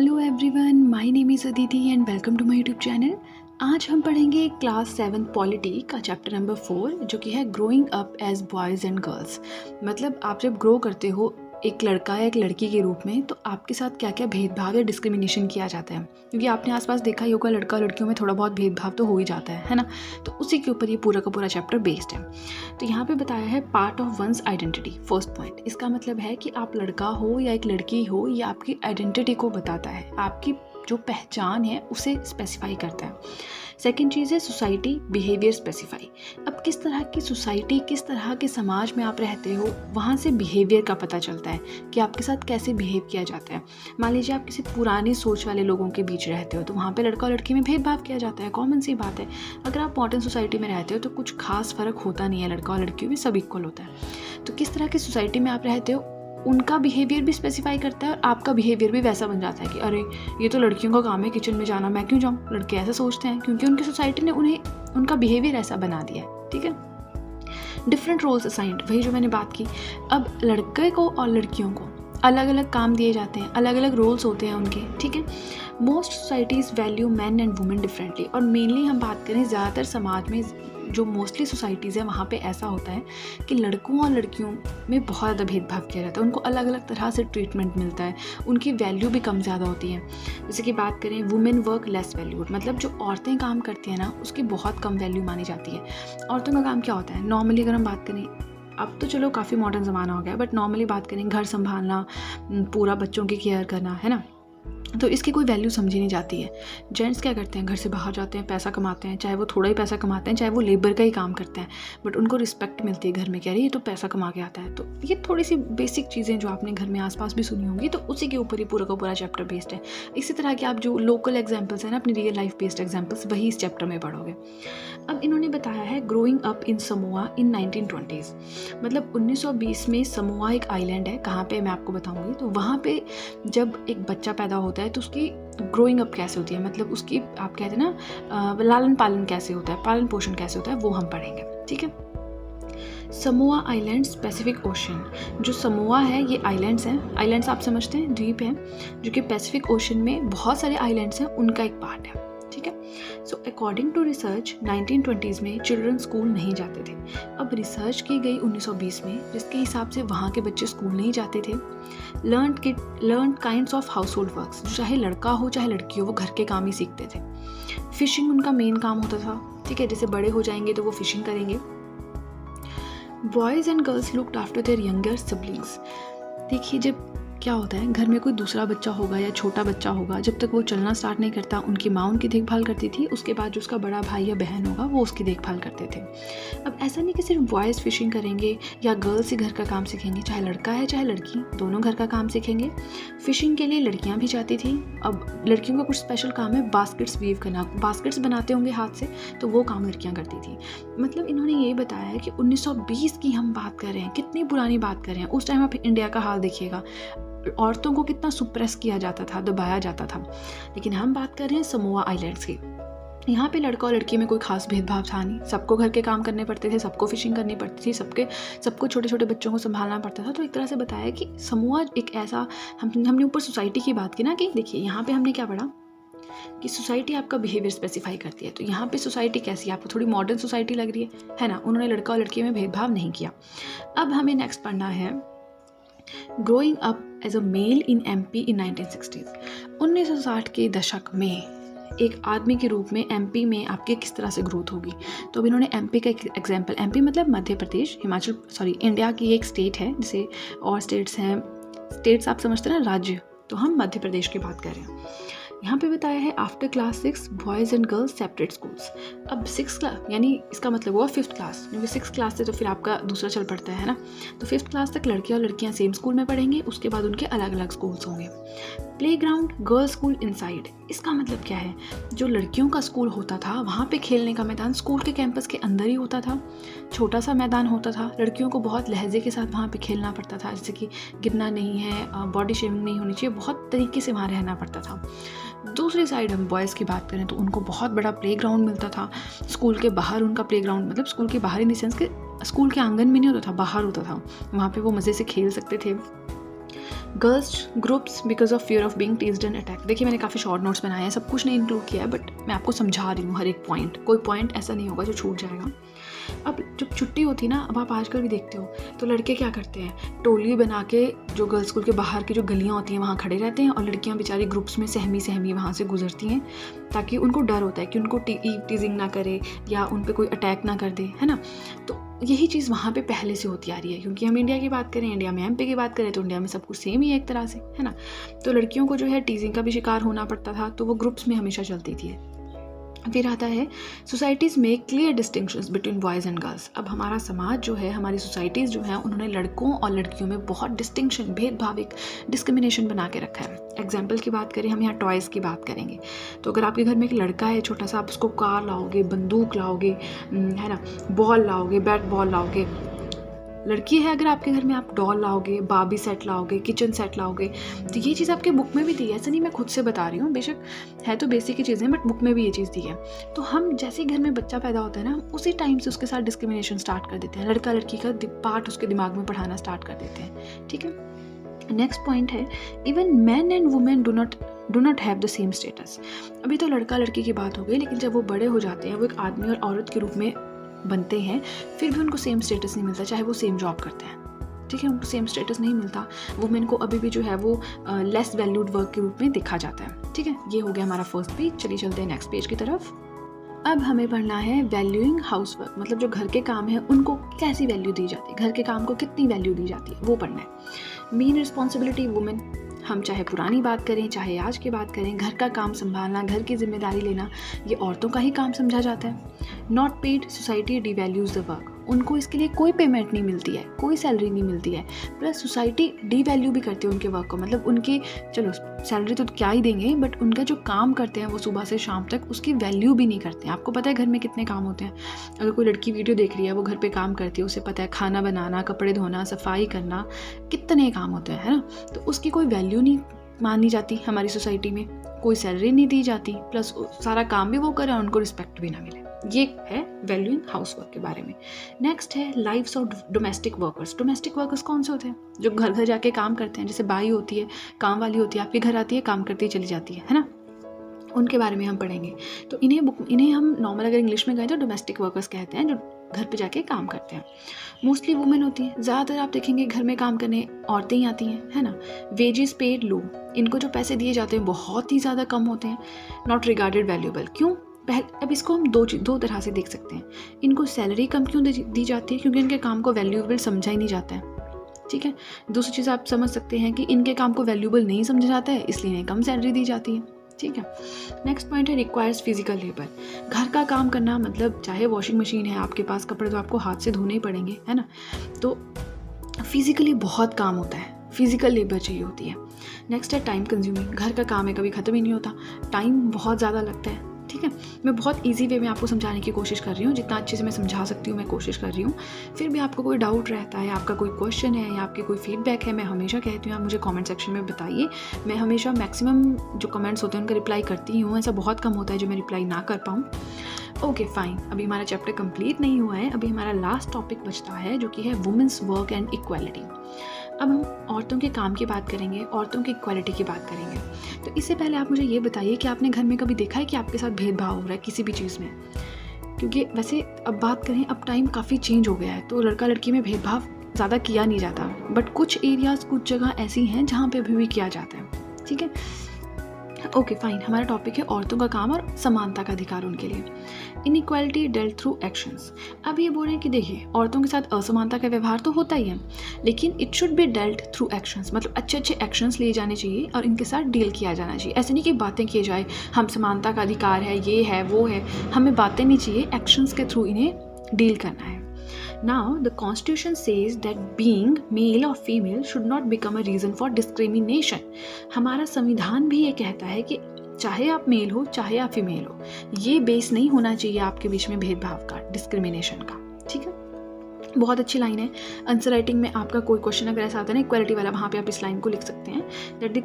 Hello everyone, my name is Aditi and welcome to my YouTube channel. आज हम पढ़ेंगे class 7 polity का chapter number 4 जो कि है growing up as boys and girls. मतलब आप जब ग्रो करते हो एक लड़का या एक लड़की के रूप में तो आपके साथ क्या क्या भेदभाव या डिस्क्रिमिनेशन किया जाता है, क्योंकि आपने आसपास देखा ही होगा लड़का लड़कियों में थोड़ा बहुत भेदभाव तो हो ही जाता है ना। तो उसी के ऊपर ये पूरा का पूरा चैप्टर बेस्ड है। तो यहाँ पे बताया है part of one's identity. First point, इसका मतलब है कि आप लड़का हो या एक लड़की हो, ये आपकी आइडेंटिटी को बताता है, आपकी जो पहचान है उसे स्पेसिफाई करता है। सेकेंड चीज़ है सोसाइटी बिहेवियर स्पेसिफाई। अब किस तरह की सोसाइटी, किस तरह के समाज में आप रहते हो, वहाँ से बिहेवियर का पता चलता है कि आपके साथ कैसे बिहेव किया जाता है। मान लीजिए आप किसी पुरानी सोच वाले लोगों के बीच रहते हो तो वहाँ पे लड़का और लड़की में भेदभाव किया जाता है, कॉमन सी बात है। अगर आप मॉडर्न सोसाइटी में रहते हो तो कुछ खास फ़र्क होता नहीं है, लड़का और लड़कियों में सब इक्वल होता है। तो किस तरह की सोसाइटी में आप रहते हो उनका बिहेवियर भी स्पेसिफाई करता है और आपका बिहेवियर भी वैसा बन जाता है कि अरे ये तो लड़कियों का काम है किचन में जाना, मैं क्यों जाऊँ। लड़के ऐसा सोचते हैं क्योंकि उनकी सोसाइटी ने उन्हें उनका बिहेवियर ऐसा बना दिया है। ठीक है, डिफरेंट रोल्स असाइंड, वही जो मैंने बात की। अब लड़के को और लड़कियों को अलग अलग काम दिए जाते हैं, अलग अलग रोल्स होते हैं उनके। ठीक है, most societies value man and women differently. और मेनली हम बात करें ज़्यादातर समाज में जो मोस्टली सोसाइटीज़ हैं वहाँ पे ऐसा होता है कि लड़कों और लड़कियों में बहुत ज़्यादा भेदभाव किया जाता है, उनको अलग अलग तरह से ट्रीटमेंट मिलता है, उनकी वैल्यू भी कम ज़्यादा होती है। जैसे कि बात करें वुमेन वर्क लेस वैल्यूड, मतलब जो औरतें काम करती हैं ना उसकी बहुत कम वैल्यू मानी जाती है। औरतों का काम क्या होता है नॉर्मली, अगर हम बात करें, अब तो चलो काफ़ी मॉडर्न ज़माना हो गया, बट नॉर्मली बात करें घर संभालना, पूरा बच्चों की केयर करना, है ना, तो इसकी कोई वैल्यू समझी नहीं जाती है। जेंट्स क्या करते हैं, घर से बाहर जाते हैं, पैसा कमाते हैं, चाहे वो थोड़ा ही पैसा कमाते हैं, चाहे वो लेबर का ही काम करते हैं, बट उनको रिस्पेक्ट मिलती है घर में, कह रही ये तो पैसा कमा के आता है। तो ये थोड़ी सी बेसिक चीज़ें जो आपने घर में आसपास भी सुनी होंगी, तो उसी के ऊपर ही पूरा का पूरा चैप्टर बेस्ड है। इसी तरह के आप जो लोकल एग्जाम्पल्स हैं ना, अपनी रियल लाइफ बेस्ड एग्जाम्पल्स, वही इस चैप्टर में पढ़ोगे। अब इन्होंने बताया है growing up in Samoa in 1920s, मतलब 1920 में समोआ एक आइलैंड है, कहाँ पे मैं आपको बताऊंगी। तो वहाँ पे जब एक बच्चा पैदा होता है तो उसकी ग्रोइंग अप कैसे होती है, मतलब उसकी आप कहते हैं ना लालन पालन कैसे होता है, पालन पोषण कैसे होता है, वो हम पढ़ेंगे। ठीक है, समोआ आइलैंड्स पैसिफिक ओशन। जो समोआ है ये आइलैंड्स हैं, आइलैंड्स आप समझते हैं द्वीप हैं, जो कि पैसिफिक ओशन में बहुत सारे आइलैंड्स हैं, उनका एक पार्ट है। ठीक है, so according to research 1920s में चिल्ड्रन स्कूल नहीं जाते थे। अब रिसर्च की गई 1920 में, जिसके हिसाब से वहाँ के बच्चे स्कूल नहीं जाते थे। Learn kinds of house hold works, जो चाहे लड़का हो चाहे लड़की हो वो घर के काम ही सीखते थे। फिशिंग उनका मेन काम होता था। ठीक है, जैसे बड़े हो जाएंगे तो वो फिशिंग करेंगे। Boys and girls looked after their younger siblings. देखिए, जब क्या होता है घर में कोई दूसरा बच्चा होगा या छोटा बच्चा होगा, जब तक वो चलना स्टार्ट नहीं करता उनकी माँ उनकी देखभाल करती थी, उसके बाद जो उसका बड़ा भाई या बहन होगा वो उसकी देखभाल करते थे। अब ऐसा नहीं कि सिर्फ बॉयज़ फिशिंग करेंगे या गर्ल्स ही घर का काम सीखेंगे, चाहे लड़का है चाहे लड़की दोनों घर का काम सीखेंगे। फिशिंग के लिए लड़कियाँ भी जाती थी। अब लड़कियों का कुछ स्पेशल काम है बास्केट्स वीव करना, बास्केट्स बनाते होंगे हाथ से, तो वो काम लड़कियाँ करती थी। मतलब इन्होंने ये बताया है कि 1920 की हम बात कर रहे हैं, कितनी पुरानी बात कर रहे हैं। उस टाइम आप इंडिया का हाल देखिएगा, औरतों को कितना सुप्रेस किया जाता था, दबाया जाता था। लेकिन हम बात कर रहे हैं समोआ आइलैंड्स की। यहाँ पे लड़का और लड़की में कोई खास भेदभाव था नहीं, सबको घर के काम करने पड़ते थे, सबको फिशिंग करनी पड़ती थी, सबको छोटे छोटे बच्चों को संभालना पड़ता था। तो एक तरह से बताया कि समोआ एक ऐसा, हमने ऊपर सोसाइटी की बात की ना, कि देखिए यहाँ पे हमने क्या पढ़ा कि सोसाइटी आपका बिहेवियर स्पेसिफाई करती है। तो यहाँ पे सोसाइटी कैसी है, आपको थोड़ी मॉडर्न सोसाइटी लग रही है ना, उन्होंने लड़का और लड़की में भेदभाव नहीं किया। अब हमें नेक्स्ट पढ़ना है growing up as a male in MP in 1960s। 1960 के दशक में एक आदमी के रूप में एमपी में आपके किस तरह से ग्रोथ होगी। तो अब इन्होंने एमपी का एक एग्जाम्पल, एमपी मतलब मध्य प्रदेश, इंडिया की एक स्टेट है, जैसे और स्टेट्स हैं, स्टेट्स आप समझते हैं ना राज्य, तो हम मध्य प्रदेश की बात कर रहे हैं। यहाँ पे बताया है after class 6 boys and girls separate schools. अब 6 क्लास यानी इसका मतलब हुआ 5th क्लास, क्योंकि 6 क्लास से तो फिर आपका दूसरा चल पड़ता है ना। तो 5th क्लास तक लड़के और लड़कियाँ सेम स्कूल में पढ़ेंगे, उसके बाद उनके अलग अलग स्कूल्स होंगे। Play ground girls school inside, इसका मतलब क्या है, जो लड़कियों का स्कूल होता था वहाँ पे खेलने का मैदान स्कूल के कैंपस के अंदर ही होता था, छोटा सा मैदान होता था। लड़कियों को बहुत लहजे के साथ वहाँ पे खेलना पड़ता था, जैसे कि गिरना नहीं है, बॉडी शेमिंग नहीं होनी चाहिए, बहुत तरीके से वहाँ रहना पड़ता था। दूसरी साइड हम बॉयज़ की बात करें तो उनको बहुत बड़ा प्लेग्राउंड मिलता था, स्कूल के बाहर उनका प्लेग्राउंड, मतलब स्कूल के बाहर इन द सेंस कि स्कूल के आंगन में नहीं होता था, बाहर होता था, वहाँ पे वो मज़े से खेल सकते थे। Girls groups because of fear of being teased and attack. देखिए मैंने काफ़ी शॉर्ट नोट्स बनाए हैं, सब कुछ नहीं इंक्लूड किया है, बट मैं आपको समझा रही हूँ हर एक पॉइंट, कोई पॉइंट ऐसा नहीं होगा जो छूट जाएगा। अब जब छुट्टी होती है ना, अब आप आजकल भी देखते हो तो लड़के क्या करते हैं, टोली बना के जो गर्ल्स स्कूल के बाहर की जो गलियाँ होती हैं वहाँ खड़े रहते हैं, और लड़कियाँ बेचारी ग्रुप्स में सहमी वहाँ से गुजरती हैं, ताकि उनको डर होता है कि उनको टीजिंग ना करे या उन पर कोई अटैक ना कर दे, है ना। तो यही चीज़ वहाँ पे पहले से होती आ रही है, क्योंकि हम इंडिया की बात करें, इंडिया में एमपी की बात करें तो इंडिया में सब कुछ सेम ही है एक तरह से, है ना। तो लड़कियों को जो है टीजिंग का भी शिकार होना पड़ता था, तो वो ग्रुप्स में हमेशा चलती थी। फिर आता है सोसाइटीज़ में clear distinctions between boys and girls. अब हमारा समाज जो है, हमारी सोसाइटीज़ जो हैं, उन्होंने लड़कों और लड़कियों में बहुत डिस्टिंक्शन, भेदभाव, एक डिस्क्रिमिनेशन बना के रखा है। एग्जाम्पल की बात करें, हम यहाँ टॉयज़ की बात करेंगे, तो अगर आपके घर में एक लड़का है छोटा सा, आप उसको कार लाओगे, बंदूक लाओगे, है ना, बॉल लाओगे, बैट बॉल लाओगे। लड़की है अगर आपके घर में, आप डॉल लाओगे, बार्बी सेट लाओगे, किचन सेट लाओगे। तो ये चीज़ आपके बुक में भी दी है, ऐसा नहीं मैं खुद से बता रही हूँ, बेशक है तो बेसिक की चीज़ें, बट बुक में भी ये चीज़ दी है। तो हम जैसे ही घर में बच्चा पैदा होता है ना, उसी टाइम से उसके साथ डिस्क्रिमिनेशन स्टार्ट कर देते हैं, लड़का लड़की का पार्ट उसके दिमाग में पढ़ाना स्टार्ट कर देते हैं, ठीक है। नेक्स्ट पॉइंट है, even man and women do not have the same status. अभी तो लड़का लड़की की बात हो गई, लेकिन जब वो बड़े हो जाते हैं, वो एक आदमी और औरत के रूप में बनते हैं, फिर भी उनको सेम स्टेटस नहीं मिलता, चाहे वो सेम जॉब करते हैं, ठीक है, उनको सेम स्टेटस नहीं मिलता। वुमेन को अभी भी जो है वो लेस वैल्यूड वर्क के रूप में देखा जाता है, ठीक है। ये हो गया हमारा फर्स्ट पेज। चलिए चलते हैं नेक्स्ट पेज की तरफ। अब हमें पढ़ना है वैल्यूइंग हाउस वर्क, मतलब जो घर के काम है उनको कैसी वैल्यू दी जाती है, घर के काम को कितनी वैल्यू दी जाती है, वो पढ़ना है। मेन रिस्पॉन्सिबिलिटी वुमेन, हम चाहे पुरानी बात करें चाहे आज की बात करें, घर का काम संभालना, घर की जिम्मेदारी लेना, ये औरतों का ही काम समझा जाता है। Not paid, society devalues the work, उनको इसके लिए कोई पेमेंट नहीं मिलती है, कोई सैलरी नहीं मिलती है, प्लस सोसाइटी डिवैल्यू भी करती है उनके वर्क को, मतलब उनकी, चलो सैलरी तो क्या ही देंगे, बट उनका जो काम करते हैं वो सुबह से शाम तक, उसकी वैल्यू भी नहीं करते हैं। आपको पता है घर में कितने काम होते हैं, अगर कोई लड़की वीडियो देख रही है, वो घर पे काम करती है, उसे पता है खाना बनाना, कपड़े धोना, सफाई करना, कितने काम होते हैं, है ना। तो उसकी कोई वैल्यू नहीं मानी जाती हमारी सोसाइटी में, कोई सैलरी नहीं दी जाती, प्लस सारा काम भी वो करें और उनको रिस्पेक्ट भी ना मिले। ये है वैल्यूइंग हाउस वर्क के बारे में। नेक्स्ट है lives of domestic workers. Domestic workers कौन से होते हैं, जो घर घर जाके काम करते हैं, जैसे बाई होती है, काम वाली होती है, आपके घर आती है, काम करती चली जाती है ना, उनके बारे में हम पढ़ेंगे। तो इन्हें हम नॉर्मल अगर इंग्लिश में गए तो डोमेस्टिक वर्कर्स कहते हैं, जो घर पे जाके काम करते हैं। मोस्टली वुमेन होती हैं, ज़्यादातर आप देखेंगे घर में काम करने औरतें ही आती हैं, है ना। वेजेस पेड लो, इनको जो पैसे दिए जाते हैं बहुत ही ज़्यादा कम होते हैं। नॉट रिगार्डेड वैल्यूएबल, क्यों? अब इसको हम दो तरह से देख सकते हैं। इनको सैलरी कम क्यों दी जाती है, क्योंकि इनके काम को वैल्यूएबल समझा ही नहीं जाता है, ठीक है। दूसरी चीज़ आप समझ सकते हैं कि इनके काम को वैल्यूएबल नहीं समझा जाता है, इसलिए इन्हें कम सैलरी दी जाती है, ठीक है। नेक्स्ट पॉइंट है रिक्वायर्स फिजिकल लेबर। घर का काम करना मतलब चाहे वॉशिंग मशीन है आपके पास, कपड़े तो आपको हाथ से धोने ही पड़ेंगे, है ना। तो फिजिकली बहुत काम होता है, फिजिकल लेबर चाहिए होती है। नेक्स्ट है टाइम कंज्यूमिंग, घर का काम है कभी ख़त्म ही नहीं होता, टाइम बहुत ज़्यादा लगता है, ठीक है। मैं बहुत इजी वे में आपको समझाने की कोशिश कर रही हूँ, जितना अच्छे से मैं समझा सकती हूँ मैं कोशिश कर रही हूँ। फिर भी आपको कोई डाउट रहता है, आपका कोई क्वेश्चन है या आपके कोई फीडबैक है, मैं हमेशा कहती हूँ आप मुझे कमेंट सेक्शन में बताइए। मैं हमेशा मैक्सिमम जो कमेंट्स होते हैं उनका रिप्लाई करती हूँ, ऐसा बहुत कम होता है जो मैं रिप्लाई ना कर पाऊँ। ओके फाइन, अभी हमारा चैप्टर कंप्लीट नहीं हुआ है, अभी हमारा लास्ट टॉपिक बचता है जो कि है वुमेन्स वर्क एंड इक्वालिटी। अब हम औरतों के काम की बात करेंगे, औरतों की इक्वालिटी की बात करेंगे। तो इससे पहले आप मुझे ये बताइए कि आपने घर में कभी देखा है कि आपके साथ भेदभाव हो रहा है किसी भी चीज़ में? क्योंकि वैसे अब बात करें, अब टाइम काफ़ी चेंज हो गया है, तो लड़का लड़की में भेदभाव ज़्यादा किया नहीं जाता, बट कुछ एरियाज़, कुछ जगह ऐसी हैं जहाँ पे अभी भी किया जाता है, ठीक है। ओके फाइन, हमारा टॉपिक है औरतों का काम और समानता का अधिकार उनके लिए। Inequality dealt through actions. अब ये बोल रहे हैं कि देखिए औरतों के साथ असमानता का व्यवहार तो होता ही है, लेकिन it should be dealt through actions, मतलब अच्छे अच्छे एक्शंस लिए जाने चाहिए और इनके साथ डील किया जाना चाहिए। ऐसे नहीं कि बातें किए जाए हम समानता का अधिकार है, ये है वो है, हमें बातें नहीं चाहिए, एक्शंस के थ्रू इन्हें डील करना है। Now, the Constitution says that being male or female should not become a reason for discrimination. हमारा संविधान भी ये कहता है कि चाहे आप मेल हो चाहे आप फीमेल हो, ये बेस नहीं होना चाहिए आपके बीच में भेदभाव का, डिस्क्रिमिनेशन का, ठीक है। बहुत अच्छी लाइन है। आंसर राइटिंग में आपका कोई क्वेश्चन अगर ऐसा आता है ना इक्वालिटी वाला, वहाँ पे आप इस लाइन को लिख सकते हैं, that the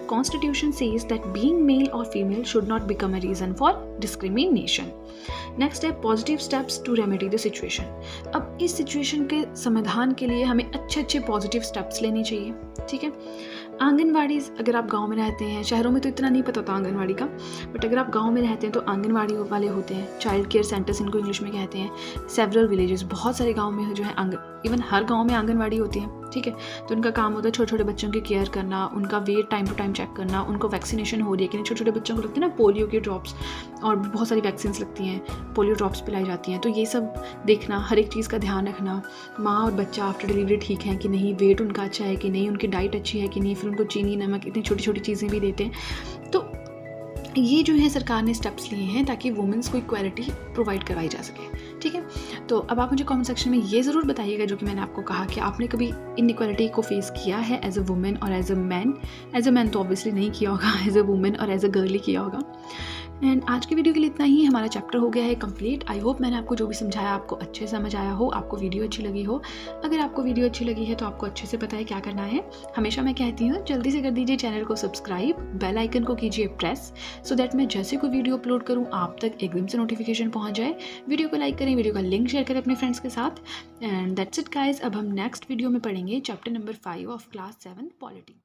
constitution says that being male और female should not become a reason for discrimination. Next है positive steps to remedy the situation. अब इस सिचुएशन के समाधान के लिए हमें अच्छे अच्छे पॉजिटिव स्टेप्स लेने चाहिए, ठीक है। आंगनवाड़ी, अगर आप गांव में रहते हैं, शहरों में तो इतना नहीं पता होता आंगनवाड़ी का, बट अगर आप गांव में रहते हैं तो आंगनवाड़ी वाले होते हैं, चाइल्ड केयर सेंटर्स इनको इंग्लिश में कहते हैं। सेवरल विलेजेस, बहुत सारे गांव में जो है इवन हर गांव में आंगनवाड़ी होती है, ठीक है। तो उनका काम होता है छोटे छोटे बच्चों की केयर करना, उनका weight time to time check करना, उनको वैक्सीनेशन हो रही है कि नहीं। छोटे छोटे बच्चों को लगते हैं ना पोलियो के ड्रॉप्स, और बहुत सारी वैक्सीन लगती हैं, पोलियो ड्रॉप्स पिलाई जाती हैं। तो ये सब देखना, हर एक चीज़ का ध्यान रखना, माँ और बच्चा आफ्टर डिलीवरी ठीक है कि नहीं, वेट उनका अच्छा है कि नहीं, उनकी डाइट अच्छी है कि नहीं, फिर उनको चीनी नमक इतनी छोटी छोटी चीज़ें भी देते हैं। तो ये जो है सरकार ने स्टेप्स लिए हैं ताकि वुमेंस को इक्वालिटी प्रोवाइड करवाई जा सके, ठीक है। तो अब आप मुझे कमेंट सेक्शन में ये ज़रूर बताइएगा, जो कि मैंने आपको कहा, कि आपने कभी इनइक्वालिटी को फेस किया है एज अ वुमेन और as a man. As a man तो ऑब्वियसली नहीं किया होगा, एज अ वुमेन और एज अ गर्ल ही किया होगा। एंड आज की वीडियो के लिए इतना ही, हमारा चैप्टर हो गया है कंप्लीट। आई होप मैंने आपको जो भी समझाया आपको अच्छे समझ आया हो, आपको वीडियो अच्छी लगी हो। अगर आपको वीडियो अच्छी लगी है तो आपको अच्छे से पता है क्या करना है। हमेशा मैं कहती हूँ जल्दी से कर दीजिए चैनल को सब्सक्राइब, बेल आइकन को कीजिए प्रेस, सो दैट मैं जैसे कोई वीडियो अपलोड करूँ आप तक एकदम से नोटिफिकेशन पहुँच जाए। वीडियो को लाइक करें, वीडियो का लिंक शेयर करें अपने फ्रेंड्स के साथ। And that's it guys. अब हम नेक्स्ट वीडियो में पढ़ेंगे chapter number 5 of class 7 polity.